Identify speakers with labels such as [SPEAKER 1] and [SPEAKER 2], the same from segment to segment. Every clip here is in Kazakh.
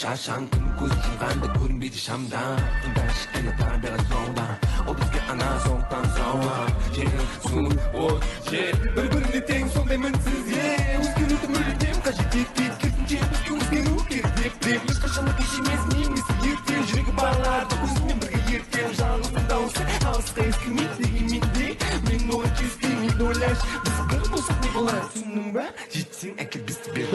[SPEAKER 1] Şaşan gün göz yumganda görünbeydi şamdan Daş ene tabiat yolda O bizge ana soğuktan soğuğa Yer, su, ot, yer Bir-birini teң sonday minsiz yer Özgürlükті мүлдем қажет етпейді Керісінше бізге өзгеру керек деп Ешқашанда кеш емес немесе ертең Жүрегі барларды өзіңмен бірге ертең Жалғыздың дауысы алысқа естілмейді дегенмен де Мен оған келіспеймін ойлаш Біз бір болсақ не болады түсіндің ба жетсең әкел бізді бер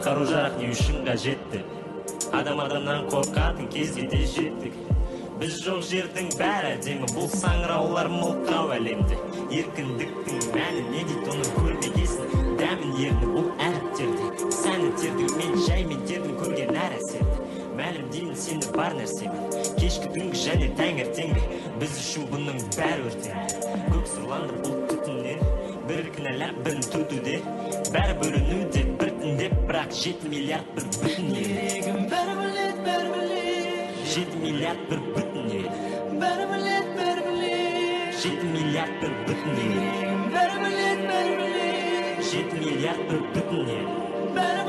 [SPEAKER 2] Қару-жарақ не үшін қажетті Адам адамнан қорқатын кезге де жеттік Біз жоқ жердің бәрі әдемі Бұл саңыраулар мылқау әлемді Еркіндіктің мәні не дейді оны көрмегесін Дәмін ерні бұл әріптерді Сәні терді мен жаймен тердің көрген әр әсерді Мәлім деймін сені бар нәрсемен Кешкі түнгі және таңертеңгі Біз үшін бұның бәрі өртенді Көк сұрланды бұл түтіннен Бір кінәлап бірін түтуде Бәрі бөлінуде біртіндеп Бірақ 7 миллиард бір бүтін ел
[SPEAKER 3] Керегім бәрі білет
[SPEAKER 2] 7 миллиард бір бүтін ел
[SPEAKER 3] Бәрі білет
[SPEAKER 2] 7 миллиард бір бүтін ел
[SPEAKER 3] Керегім бәрі білет
[SPEAKER 2] 7 миллиард бір бүтін ел